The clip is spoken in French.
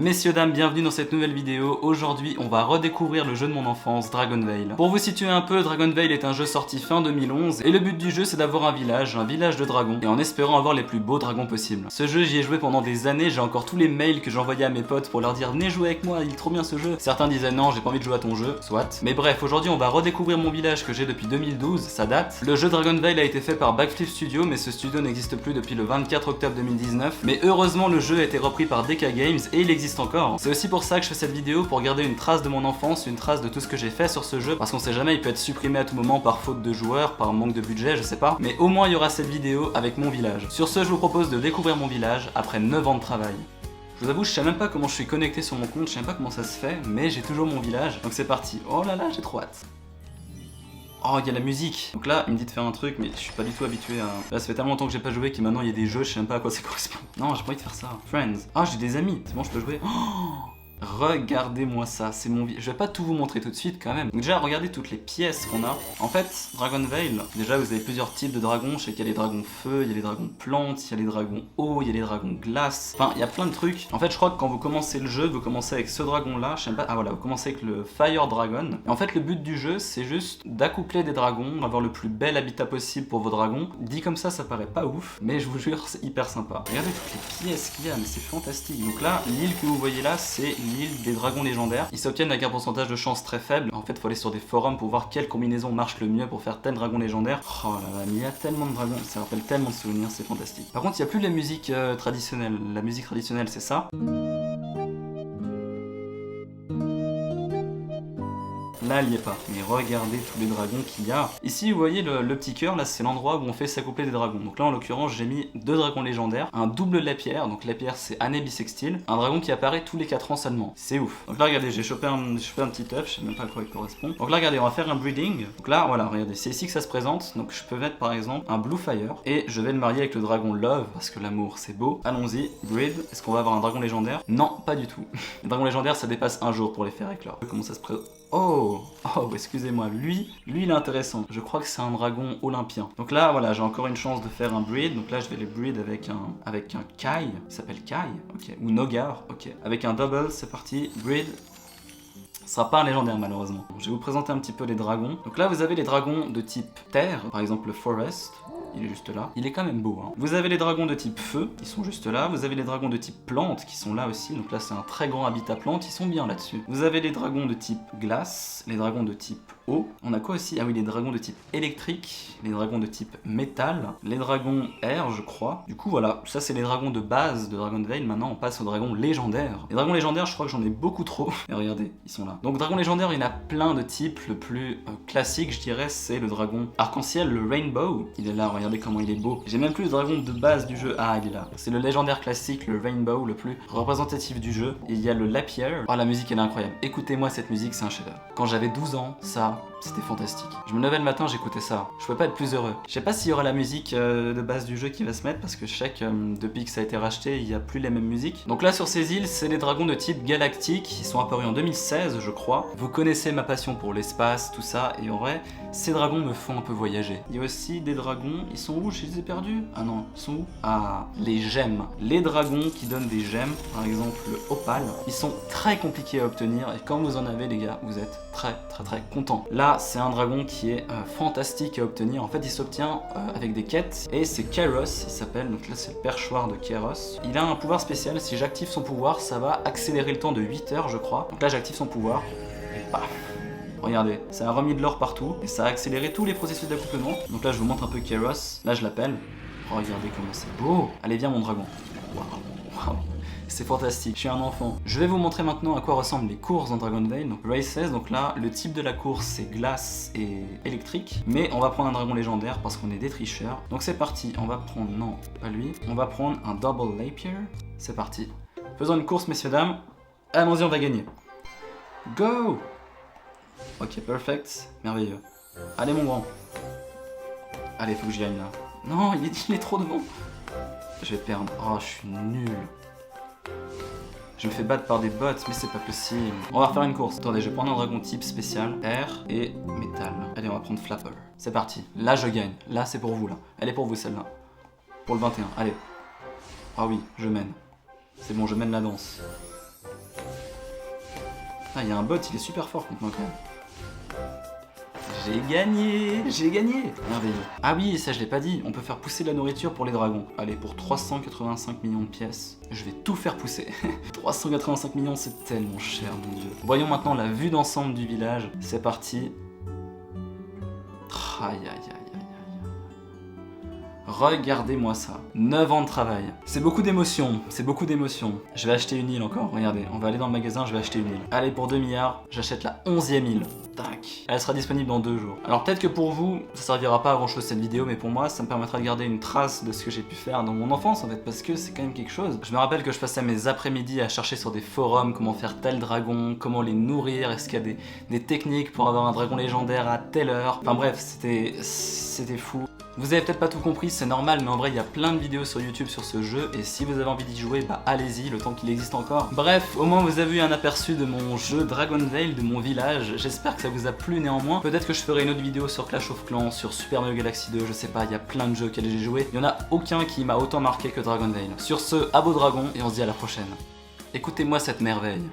Messieurs, dames, bienvenue dans cette nouvelle vidéo. Aujourd'hui, on va redécouvrir le jeu de mon enfance, Dragonvale. Pour vous situer un peu, Dragonvale est un jeu sorti fin 2011 et le but du jeu c'est d'avoir un village de dragons et en espérant avoir les plus beaux dragons possibles. Ce jeu, j'y ai joué pendant des années, j'ai encore tous les mails que j'envoyais à mes potes pour leur dire venez jouer avec moi, il est trop bien ce jeu. Certains disaient non, j'ai pas envie de jouer à ton jeu, soit. Mais bref, aujourd'hui on va redécouvrir mon village que j'ai depuis 2012, ça date. Le jeu Dragonvale a été fait par Backflip Studio, mais ce studio n'existe plus depuis le 24 octobre 2019. Mais heureusement, le jeu a été repris par DK Games et il existe encore. C'est aussi pour ça que je fais cette vidéo, pour garder une trace de mon enfance, une trace de tout ce que j'ai fait sur ce jeu, parce qu'on sait jamais, il peut être supprimé à tout moment par faute de joueurs, par manque de budget, je sais pas. Mais au moins il y aura cette vidéo avec mon village. Sur ce, je vous propose de découvrir mon village après 9 ans de travail. Je vous avoue, je sais même pas comment je suis connecté sur mon compte, je sais même pas comment ça se fait, mais j'ai toujours mon village, donc c'est parti. Oh là là, j'ai trop hâte. Oh, il y a la musique. Donc là, il me dit de faire un truc, mais je suis pas du tout habitué à... Là, ça fait tellement longtemps que j'ai pas joué que maintenant il y a des jeux, je sais même pas à quoi ça correspond. Non, j'ai pas envie de faire ça. Friends. Ah, j'ai des amis, c'est bon, je peux jouer. Oh, regardez-moi ça, c'est mon je vais pas tout vous montrer tout de suite quand même. Donc déjà, regardez toutes les pièces qu'on a. En fait, Dragonvale, déjà vous avez plusieurs types de dragons. Je sais qu'il y a les dragons feu, il y a les dragons plantes, il y a les dragons eau, il y a les dragons glace. Enfin, il y a plein de trucs. En fait, je crois que quand vous commencez le jeu, vous commencez avec ce dragon là, je sais pas, ah voilà, vous commencez avec le Fire Dragon. Et en fait, le but du jeu, c'est juste d'accoupler des dragons, avoir le plus bel habitat possible pour vos dragons. Dit comme ça paraît pas ouf, mais je vous jure, c'est hyper sympa. Regardez toutes les pièces qu'il y a, mais c'est fantastique. Donc là, l'île que vous voyez là, c'est l'île des dragons légendaires. Ils s'obtiennent avec un pourcentage de chance très faible. En fait, il faut aller sur des forums pour voir quelle combinaison marche le mieux pour faire tel dragon légendaire. Oh là là, mais il y a tellement de dragons, ça rappelle tellement de souvenirs, c'est fantastique. Par contre, il n'y a plus la musique traditionnelle. La musique traditionnelle, c'est ça. Là, il n'y est pas. Mais regardez tous les dragons qu'il y a. Ici, vous voyez le petit cœur, là, c'est l'endroit où on fait s'accoupler des dragons. Donc là, en l'occurrence, j'ai mis 2 dragons légendaires, un double lapierre. Donc lapierre, c'est année bissextile. Un dragon qui apparaît tous les 4 ans seulement. C'est ouf. Donc là, regardez, j'ai chopé un petit œuf, je sais même pas à quoi il correspond. Donc là, regardez, on va faire un breeding. Donc là, voilà, regardez, c'est ici que ça se présente. Donc je peux mettre par exemple un Blue Fire et je vais le marier avec le dragon Love parce que l'amour, c'est beau. Allons-y, breed. Est-ce qu'on va avoir un dragon légendaire? Non, pas du tout. Les dragons légendaires, ça dépasse un jour pour les faire éclore. Comment ça se présente? Oh, excusez-moi, lui il est intéressant. Je crois que c'est un dragon olympien. Donc là, voilà, j'ai encore une chance de faire un breed. Donc là, je vais les breed avec un Kai. Il s'appelle Kai, ok. Ou Nogar, ok. Avec un double, c'est parti. Breed. Ce sera pas un légendaire malheureusement. Je vais vous présenter un petit peu les dragons. Donc là, vous avez les dragons de type terre, par exemple le Forest. Il est juste là. Il est quand même beau, hein. Vous avez les dragons de type feu, ils sont juste là. Vous avez les dragons de type plante qui sont là aussi. Donc là, c'est un très grand habitat plante, ils sont bien là-dessus. Vous avez les dragons de type glace, les dragons de type eau. On a quoi aussi? Ah oui, les dragons de type électrique, les dragons de type métal, les dragons air, je crois. Du coup, voilà, ça c'est les dragons de base de Dragonvale. Maintenant, on passe aux dragons légendaires. Les dragons légendaires, je crois que j'en ai beaucoup trop. Et regardez, ils sont là. Donc, dragons légendaires, il y en a plein de types. Le plus classique, je dirais, c'est le dragon arc-en-ciel, le Rainbow. Il est là, regardez comment il est beau. J'ai même plus le dragon de base du jeu. Ah, il est là. C'est le légendaire classique, le Rainbow, le plus représentatif du jeu. Et il y a le Lapierre. Oh, la musique, elle est incroyable. Écoutez-moi cette musique, c'est un chef-d'œuvre. Quand j'avais 12 ans, ça, c'était fantastique. Je me levais le matin, j'écoutais ça. Je pouvais pas être plus heureux. Je sais pas s'il y aura la musique de base du jeu qui va se mettre, parce que je sais que depuis que ça a été racheté, il y a plus les mêmes musiques. Donc là, sur ces îles, c'est les dragons de type galactique. Ils sont apparus en 2016, je crois. Vous connaissez ma passion pour l'espace, tout ça, et en vrai, ces dragons me font un peu voyager. Il y a aussi des dragons, ils sont où? Je les ai perdus? Ah non, ils sont où? Ah, les gemmes. Les dragons qui donnent des gemmes, par exemple le opale, ils sont très compliqués à obtenir, et quand vous en avez, les gars, vous êtes très contents. Là, c'est un dragon qui est fantastique à obtenir. En fait, il s'obtient avec des quêtes, et c'est Kairos, il s'appelle. Donc là, c'est le perchoir de Kairos. Il a un pouvoir spécial. Si j'active son pouvoir, ça va accélérer le temps de 8 heures, je crois. Donc là, j'active son pouvoir, et paf. Regardez, ça a remis de l'or partout et ça a accéléré tous les processus d'accouplement. Donc là, je vous montre un peu Kairos. Là, je l'appelle. Oh, regardez comment c'est beau. Allez, viens, mon dragon. Waouh. C'est fantastique, je suis un enfant. Je vais vous montrer maintenant à quoi ressemblent les courses dans Dragonvale. Donc Races, donc là, le type de la course, c'est glace et électrique. Mais on va prendre un dragon légendaire parce qu'on est des tricheurs. Donc c'est parti, on va prendre, non, pas lui. On va prendre un Double Lapierre. C'est parti. Faisons une course, messieurs, dames. Allons-y, on va gagner. Go! Ok, perfect. Merveilleux. Allez, mon grand. Allez, faut que j'y aille là. Non, il est trop devant. Je vais perdre. Oh, je suis nul. Je me fais battre par des bots, mais c'est pas possible. On va refaire une course. Attendez, je vais prendre un dragon type spécial, air et métal. Allez, on va prendre Flapper. C'est parti. Là, je gagne. Là, c'est pour vous, là. Elle est pour vous, celle-là. Pour le 21. Allez. Ah oui, je mène. C'est bon, je mène la danse. Ah, il y a un bot, il est super fort contre moi quand même. J'ai gagné! J'ai gagné! Merveilleux. Ah oui, ça je l'ai pas dit, on peut faire pousser de la nourriture pour les dragons. Allez, pour 385 millions de pièces, je vais tout faire pousser. 385 millions, c'est tellement cher, mon dieu. Voyons maintenant la vue d'ensemble du village. C'est parti. Aïe, aïe, aïe, aïe, aïe. Regardez-moi ça. 9 ans de travail. C'est beaucoup d'émotions, c'est beaucoup d'émotions. Je vais acheter une île encore, regardez. On va aller dans le magasin, je vais acheter une île. Allez, pour 2 milliards, j'achète la 11e île. Tac. Elle sera disponible dans 2 jours. Alors peut-être que pour vous, ça servira pas à grand chose cette vidéo, mais pour moi, ça me permettra de garder une trace de ce que j'ai pu faire dans mon enfance en fait, parce que c'est quand même quelque chose. Je me rappelle que je passais mes après-midi à chercher sur des forums comment faire tel dragon, comment les nourrir, est-ce qu'il y a des techniques pour avoir un dragon légendaire à telle heure. Enfin bref, c'était fou. Vous avez peut-être pas tout compris, c'est normal, mais en vrai il y a plein de vidéos sur YouTube sur ce jeu, et si vous avez envie d'y jouer, bah allez-y, le temps qu'il existe encore. Bref, au moins vous avez eu un aperçu de mon jeu Dragon Veil, de mon village, j'espère que ça vous a plu néanmoins. Peut-être que je ferai une autre vidéo sur Clash of Clans, sur Super Mario Galaxy 2, je sais pas, il y a plein de jeux auxquels j'ai joué. Il y en a aucun qui m'a autant marqué que Dragon Veil. Sur ce, à beau dragon, et on se dit à la prochaine. Écoutez-moi cette merveille.